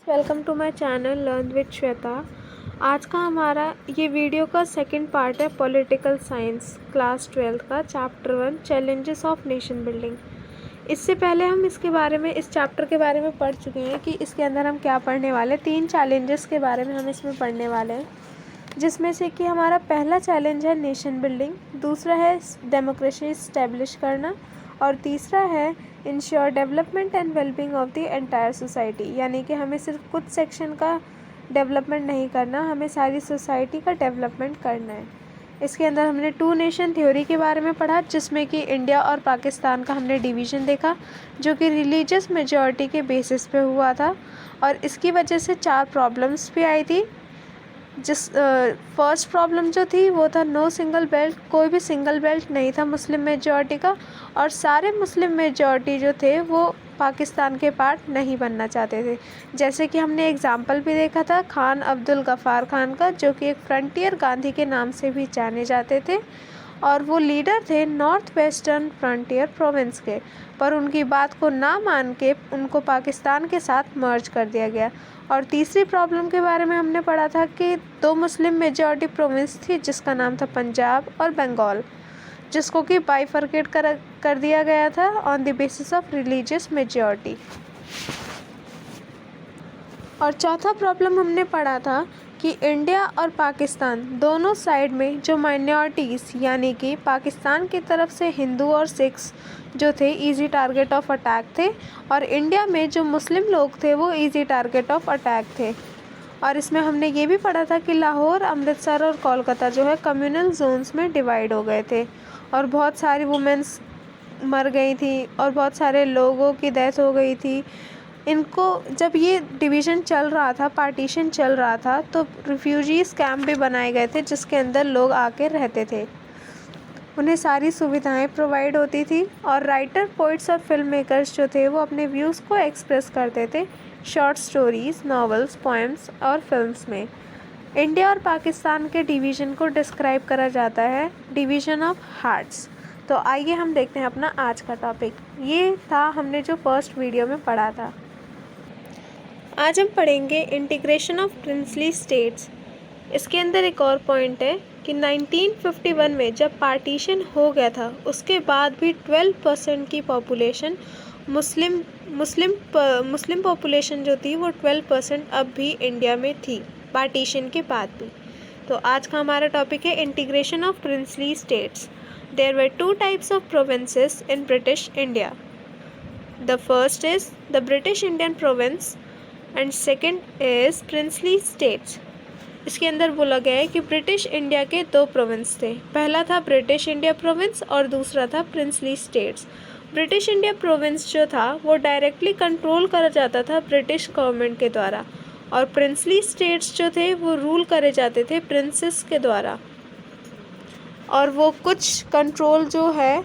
Welcome to my channel learn with Shweta. आज का हमारा ये वीडियो का सेकंड पार्ट है पॉलिटिकल साइंस क्लास 12 का chapter 1 challenges of nation building. इससे पहले हम इस चैप्टर के बारे में पढ़ चुके हैं कि इसके अंदर हम क्या पढ़ने वाले हैं। 3 चैलेंजेस के बारे में हम इसमें पढ़ने वाले हैं, जिसमें से कि हमारा पहला चैलेंज है नेशन बिल्डिंग, दूसरा है डेमोक्रेसी इस्टेब्लिश करना और तीसरा है ensure development and wellbeing of the entire society. यानी कि हमें सिर्फ कुछ सेक्शन का डेवलपमेंट नहीं करना, हमें सारी सोसाइटी का डेवलपमेंट करना है। इसके अंदर हमने 2 नेशन थ्योरी के बारे में पढ़ा, जिसमें कि इंडिया और पाकिस्तान का हमने डिवीज़न देखा, जो कि रिलीजियस मेजॉरिटी के बेसिस पे हुआ था और इसकी वजह से 4 प्रॉब्लम्स भी आई थी। फर्स्ट प्रॉब्लम जो थी वो था नो सिंगल बेल्ट, कोई भी सिंगल बेल्ट नहीं था मुस्लिम मेजॉरिटी का, और सारे मुस्लिम मेजॉरिटी जो थे वो पाकिस्तान के पार्ट नहीं बनना चाहते थे। जैसे कि हमने एग्जाम्पल भी देखा था खान अब्दुल गफ़ार खान का, जो कि एक फ्रंटियर गांधी के नाम से भी जाने जाते थे और वो लीडर थे नॉर्थ वेस्टर्न फ्रंटियर प्रोविंस के, पर उनकी बात को ना मान के उनको पाकिस्तान के साथ मर्ज कर दिया गया। और तीसरी प्रॉब्लम के बारे में हमने पढ़ा था कि 2 मुस्लिम मेजॉरिटी प्रोविंस थी, जिसका नाम था पंजाब और बंगाल, जिसको कि बाइफरकेट कर दिया गया था on the basis of religious majority. और चौथा प्रॉब्लम हमने पढ़ा था कि इंडिया और पाकिस्तान दोनों साइड में जो माइनॉरिटीज़ यानी कि पाकिस्तान की तरफ से हिंदू और सिख्स जो थे इजी टारगेट ऑफ अटैक थे, और इंडिया में जो मुस्लिम लोग थे वो इजी टारगेट ऑफ अटैक थे। और इसमें हमने ये भी पढ़ा था कि लाहौर, अमृतसर और कोलकाता जो है कम्युनल जोन्स में डिवाइड हो गए थे और बहुत सारी वुमेंस मर गई थी और बहुत सारे लोगों की डेथ हो गई थी। इनको जब ये डिवीज़न चल रहा था, पार्टीशन चल रहा था, तो रिफ्यूजीज़ कैंप भी बनाए गए थे जिसके अंदर लोग आके रहते थे, उन्हें सारी सुविधाएं प्रोवाइड होती थी। और राइटर, पोइट्स और फिल्म मेकर्स जो थे वो अपने व्यूज़ को एक्सप्रेस करते थे शॉर्ट स्टोरीज़, नॉवेल्स, पोएम्स और फिल्म्स में। इंडिया और पाकिस्तान के डिवीज़न को डिस्क्राइब करा जाता है डिवीज़न ऑफ हार्ट्स। तो आइए हम देखते हैं अपना आज का टॉपिक। ये था हमने जो फर्स्ट वीडियो में पढ़ा था। आज हम पढ़ेंगे इंटीग्रेशन ऑफ प्रिंसली स्टेट्स। इसके अंदर एक और पॉइंट है कि 1951 में जब पार्टीशन हो गया था उसके बाद भी 12% की पॉपुलेशन मुस्लिम पॉपुलेशन जो थी वो 12% अब भी इंडिया में थी पार्टीशन के बाद भी। तो आज का हमारा टॉपिक है integration of princely states. There were 2 types of provinces in British India. The first is the British Indian province and second is princely states. इसके अंदर बोला गया है कि ब्रिटिश इंडिया के 2 प्रोविंस थे, पहला था ब्रिटिश इंडिया प्रोविंस और दूसरा था princely states. British India province जो था वो डायरेक्टली कंट्रोल करा जाता था ब्रिटिश गवर्नमेंट के द्वारा, और प्रिंसली स्टेट्स जो थे वो रूल करे जाते थे प्रिंसेस के द्वारा, और वो कुछ कंट्रोल जो है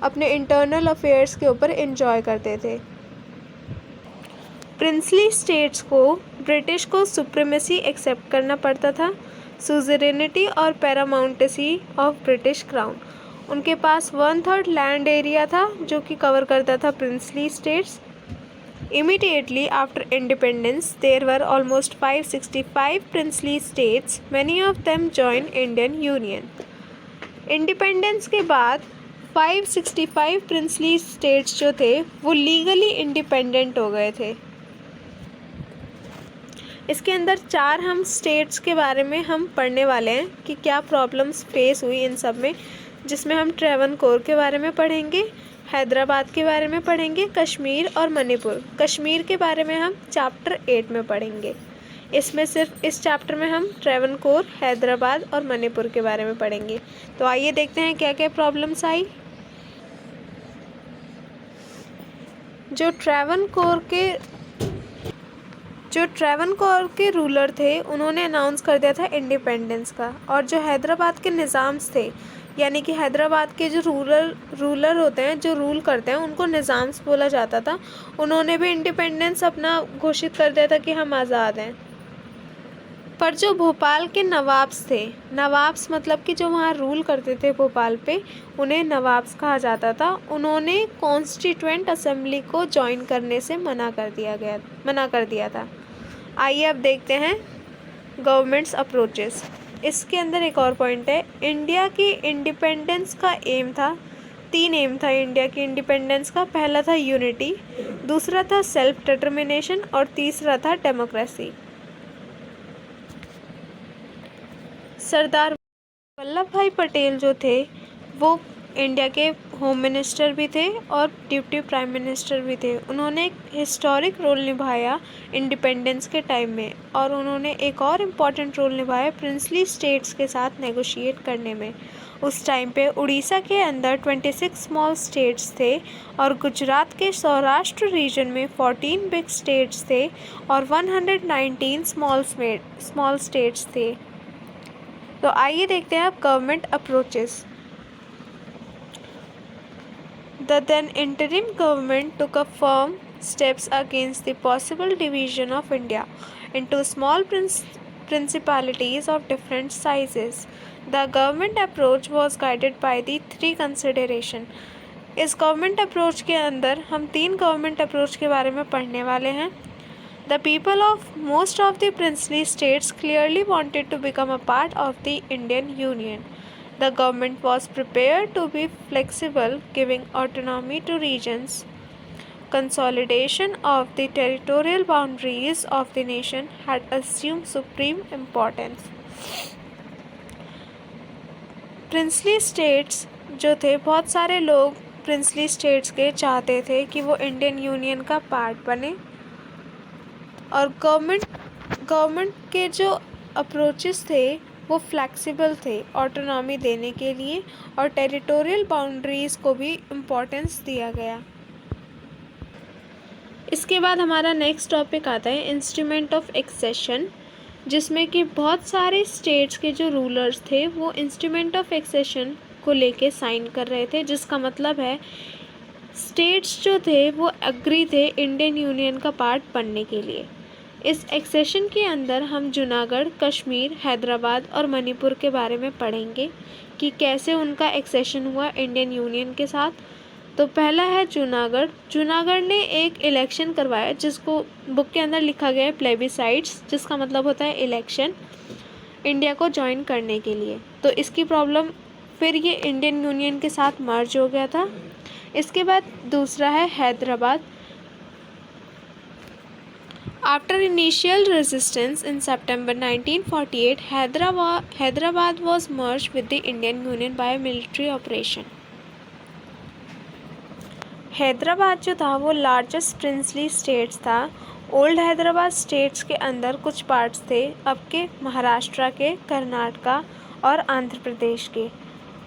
अपने इंटरनल अफेयर्स के ऊपर एंजॉय करते थे। प्रिंसली स्टेट्स को ब्रिटिश को सुप्रीमेसी एक्सेप्ट करना पड़ता था, सुज़ेरेनिटी और पैरामाउंटेसी ऑफ ब्रिटिश क्राउन। उनके पास 1/3 लैंड एरिया था जो कि कवर करता था princely states. Immediately after independence there were almost 565 princely states, many of them join Indian union. Independence के बाद 565 प्रिंसली स्टेट्स जो थे वो लीगली इंडिपेंडेंट हो गए थे। इसके अंदर 4 हम स्टेट्स के बारे में हम पढ़ने वाले हैं कि क्या प्रॉब्लम्स फेस हुई इन सब में, जिसमें हम ट्रैवनकोर के बारे में पढ़ेंगे, हैदराबाद के बारे में पढ़ेंगे, कश्मीर और मणिपुर। कश्मीर के बारे में हम चैप्टर 8 में पढ़ेंगे। इसमें सिर्फ इस चैप्टर में हम ट्रैवनकोर, हैदराबाद और मणिपुर के बारे में पढ़ेंगे। तो आइए देखते हैं क्या क्या प्रॉब्लम्स आई। जो ट्रैवनकोर के रूलर थे उन्होंने अनाउंस कर दिया था इंडिपेंडेंस का, और जो हैदराबाद के निज़ाम्स थे यानी कि हैदराबाद के जो रूलर होते हैं जो रूल करते हैं उनको निज़ाम्स बोला जाता था, उन्होंने भी इंडिपेंडेंस अपना घोषित कर दिया था कि हम आज़ाद हैं। पर जो भोपाल के नवाब्स थे, नवाब्स मतलब कि जो वहाँ रूल करते थे भोपाल पे, उन्हें नवाब्स कहा जाता था। उन्होंने कॉन्स्टिट्यूएंट असेंबली को ज्वाइन करने से मना कर दिया था। आइए अब देखते हैं गवर्नमेंट्स अप्रोचेस। इसके अंदर एक और पॉइंट है, इंडिया की इंडिपेंडेंस का एम था, 3 एम था इंडिया की इंडिपेंडेंस का। पहला था यूनिटी, दूसरा था सेल्फ डिटर्मिनेशन और तीसरा था डेमोक्रेसी। सरदार वल्लभ भाई पटेल जो थे वो इंडिया के होम मिनिस्टर भी थे और डिप्टी प्राइम मिनिस्टर भी थे। उन्होंने एक हिस्टोरिक रोल निभाया इंडिपेंडेंस के टाइम में, और उन्होंने एक और इम्पॉर्टेंट रोल निभाया प्रिंसली स्टेट्स के साथ नेगोशिएट करने में। उस टाइम पे उड़ीसा के अंदर 26 स्मॉल स्टेट्स थे और गुजरात के सौराष्ट्र रीजन में 14 बिग स्टेट्स थे और 119 स्मॉल स्टेट्स थे। तो आइए देखते हैं अब government approaches. The then interim government took a firm steps against the possible division of India into small principalities of different sizes. The government approach was guided by the 3 consideration. इस government approach के अंदर हम 3 government approach के बारे में पढ़ने वाले हैं। The people of most of the princely states clearly wanted to become a part of the Indian Union. The government was prepared to be flexible, giving autonomy to regions. Consolidation of the territorial boundaries of the nation had assumed supreme importance. Princely states जो थे, बहुत सारे लोग princely states के चाहते थे कि वो इंडियन यूनियन का पार्ट बने, और गवर्नमेंट के जो अप्रोचेस थे वो फ्लेक्सिबल थे ऑटोनॉमी देने के लिए, और टेरिटोरियल बाउंड्रीज़ को भी इम्पोर्टेंस दिया गया। इसके बाद हमारा नेक्स्ट टॉपिक आता है इंस्ट्रूमेंट ऑफ एक्सेशन, जिसमें कि बहुत सारे स्टेट्स के जो रूलर्स थे वो इंस्ट्रूमेंट ऑफ एक्सेशन को लेके साइन कर रहे थे, जिसका मतलब है स्टेट्स जो थे वो एग्री थे इंडियन यूनियन का पार्ट बनने के लिए। इस एक्सेशन के अंदर हम जूनागढ़, कश्मीर, हैदराबाद और मणिपुर के बारे में पढ़ेंगे कि कैसे उनका एक्सेशन हुआ इंडियन यूनियन के साथ। तो पहला है जूनागढ़। जूनागढ़ ने एक इलेक्शन करवाया जिसको बुक के अंदर लिखा गया है प्लेबिसाइड्स, जिसका मतलब होता है इलेक्शन, इंडिया को ज्वाइन करने के लिए। तो इसकी प्रॉब्लम फिर ये इंडियन यूनियन के साथ मर्ज हो गया था। इसके बाद दूसरा है Hyderabad. After initial resistance in September 1948, Hyderabad was merged with the Indian Union by a military operation. Hyderabad जो था वो लार्जेस्ट प्रिंसली स्टेट्स था। ओल्ड हैदराबाद स्टेट्स के अंदर कुछ पार्ट्स थे अब के महाराष्ट्र के, कर्नाटका और आंध्र प्रदेश के।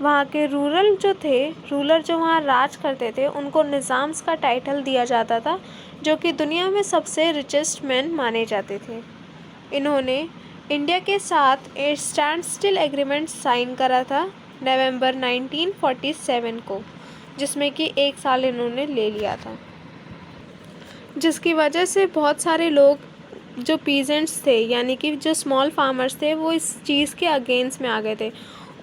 वहाँ के रूलर जो वहाँ राज करते थे उनको निज़ाम्स का टाइटल दिया जाता था, जो कि दुनिया में सबसे रिचेस्ट मैन माने जाते थे। इन्होंने इंडिया के साथ एक स्टैंड स्टिल एग्रीमेंट साइन करा था नवंबर 1947 को, जिसमें कि 1 साल इन्होंने ले लिया था, जिसकी वजह से बहुत सारे लोग जो पीजेंट्स थे यानी कि जो स्मॉल फार्मर्स थे वो इस चीज़ के अगेंस्ट में आ गए थे।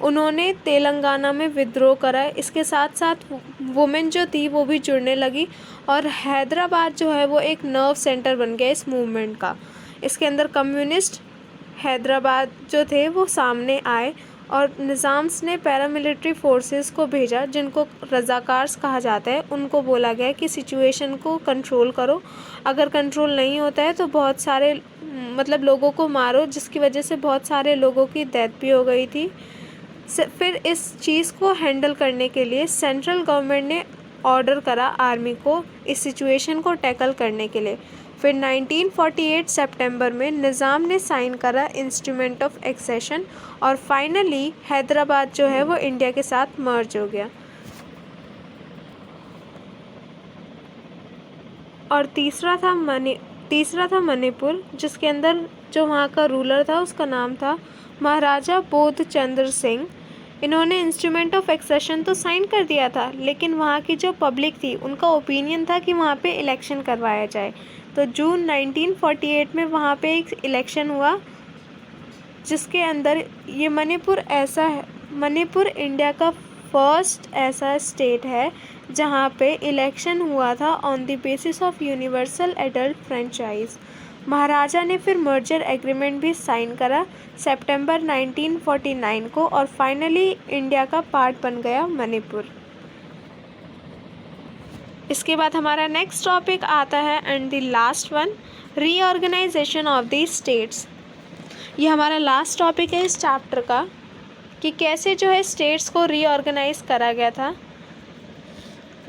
उन्होंने तेलंगाना में विद्रोह करा। इसके साथ साथ वुमेन जो थी वो भी जुड़ने लगी और हैदराबाद जो है वो एक नर्व सेंटर बन गया इस मूवमेंट का। इसके अंदर कम्युनिस्ट हैदराबाद जो थे वो सामने आए और निज़ाम्स ने पैरामिलिट्री फोर्सेस को भेजा जिनको रज़ाकार्स कहा जाता है। उनको बोला गया कि सिचुएशन को कंट्रोल करो, अगर कंट्रोल नहीं होता है तो बहुत सारे लोगों को मारो, जिसकी वजह से बहुत सारे लोगों की डेथ भी हो गई थी। फिर इस चीज़ को हैंडल करने के लिए सेंट्रल गवर्नमेंट ने ऑर्डर करा आर्मी को इस सिचुएशन को टैकल करने के लिए। फिर 1948 सितंबर में निज़ाम ने साइन करा इंस्ट्रूमेंट ऑफ एक्सेशन और फाइनली हैदराबाद जो है वो इंडिया के साथ मर्ज हो गया। और तीसरा था मणिपुर, जिसके अंदर जो वहाँ का रूलर था उसका नाम था महाराजा बोध चंद्र सिंह। इन्होंने इंस्ट्रूमेंट ऑफ एक्सेशन तो साइन कर दिया था, लेकिन वहाँ की जो पब्लिक थी उनका ओपिनियन था कि वहाँ पे इलेक्शन करवाया जाए। तो जून 1948 में वहाँ पे एक इलेक्शन हुआ जिसके अंदर ये मणिपुर इंडिया का फर्स्ट ऐसा स्टेट है जहाँ पे इलेक्शन हुआ था on the basis of universal adult franchise. Maharaja ने फिर मर्जर एग्रीमेंट भी साइन करा सितंबर 1949 को और फाइनली इंडिया का पार्ट बन गया मणिपुर। इसके बाद हमारा नेक्स्ट टॉपिक आता है and the last one, reorganisation of the states. ये हमारा लास्ट टॉपिक है इस चैप्टर का कि कैसे जो है स्टेट्स को रीऑर्गेनाइज करा गया था।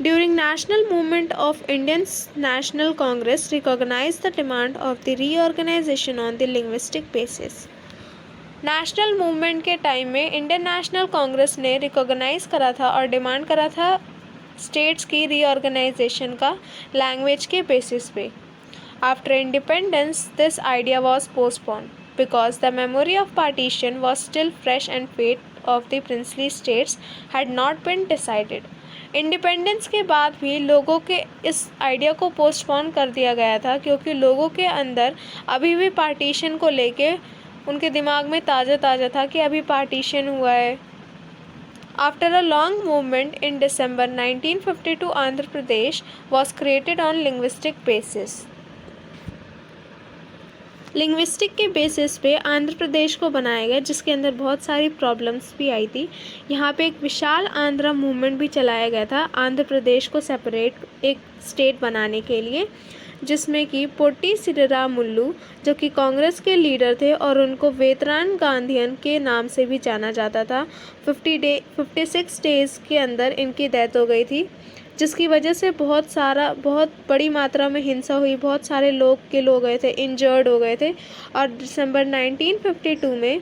During national movement of Indian National Congress recognise the demand of the reorganisation on the linguistic basis. National movement के टाइम में इंडियन नेशनल कांग्रेस ने रिकॉग्नाइज करा था और डिमांड करा था स्टेट्स की रीऑर्गेनाइजेशन का लैंग्वेज के बेसिस पे। After independence this idea was postpone because the memory of partition was still fresh and fate of the princely states had not been decided. Independence के बाद भी लोगों के इस आइडिया को पोस्टपोन कर दिया गया था क्योंकि लोगों के अंदर अभी भी पार्टीशन को लेके उनके दिमाग में ताज़ा था कि अभी पार्टीशन हुआ है। After a long movement in December 1952, Andhra Pradesh was created on linguistic basis. Linguistic के बेसिस पे आंध्र प्रदेश को बनाया गया जिसके अंदर बहुत सारी प्रॉब्लम्स भी आई थी। यहाँ पे एक विशाल आंध्रा मूवमेंट भी चलाया गया था आंध्र प्रदेश को सेपरेट एक स्टेट बनाने के लिए, जिसमें कि पोट्टी श्रीरामुलु जो कि कांग्रेस के लीडर थे और उनको वेतरान गांधीयन के नाम से भी जाना जाता था। 56 डेज़ के अंदर इनकी डेथ हो गई थी जिसकी वजह से बहुत बड़ी मात्रा में हिंसा हुई, बहुत सारे लोग गए थे, इंजर्ड हो गए थे। और दिसंबर 1952 में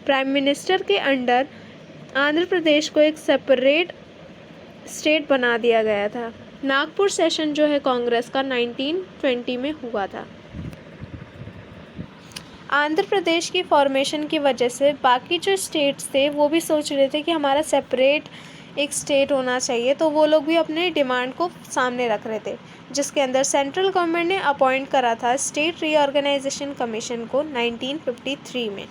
प्राइम मिनिस्टर के अंडर आंध्र प्रदेश को एक सेपरेट स्टेट बना दिया गया था। नागपुर सेशन जो है कांग्रेस का 1920 में हुआ था। आंध्र प्रदेश की फॉर्मेशन की वजह से बाकी जो स्टेट्स थे वो भी सोच रहे थे कि हमारा सेपरेट एक स्टेट होना चाहिए, तो वो लोग भी अपने डिमांड को सामने रख रहे थे, जिसके अंदर सेंट्रल गवर्नमेंट ने अपॉइंट करा था स्टेट रीऑर्गेनाइजेशन कमीशन को 1953 में।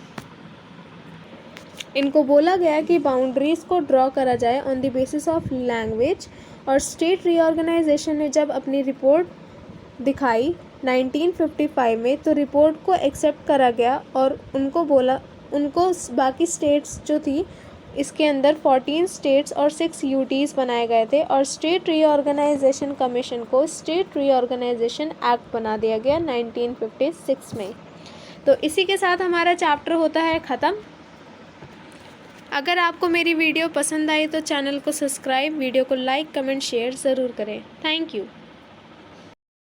इनको बोला गया कि बाउंड्रीज़ को ड्रॉ करा जाए on the basis of language. और स्टेट रीऑर्गेनाइजेशन ने जब अपनी रिपोर्ट दिखाई 1955 में तो रिपोर्ट को एक्सेप्ट करा गया और उनको बाकी स्टेट्स जो थी इसके अंदर 14 स्टेट्स और 6 यूटीज़ बनाए गए थे और स्टेट रीऑर्गेनाइजेशन कमीशन को स्टेट रीऑर्गेनाइजेशन एक्ट बना दिया गया 1956 में। तो इसी के साथ हमारा चैप्टर होता है ख़त्म। अगर आपको मेरी वीडियो पसंद आई तो चैनल को सब्सक्राइब, वीडियो को लाइक, कमेंट, शेयर ज़रूर करें। Thank you.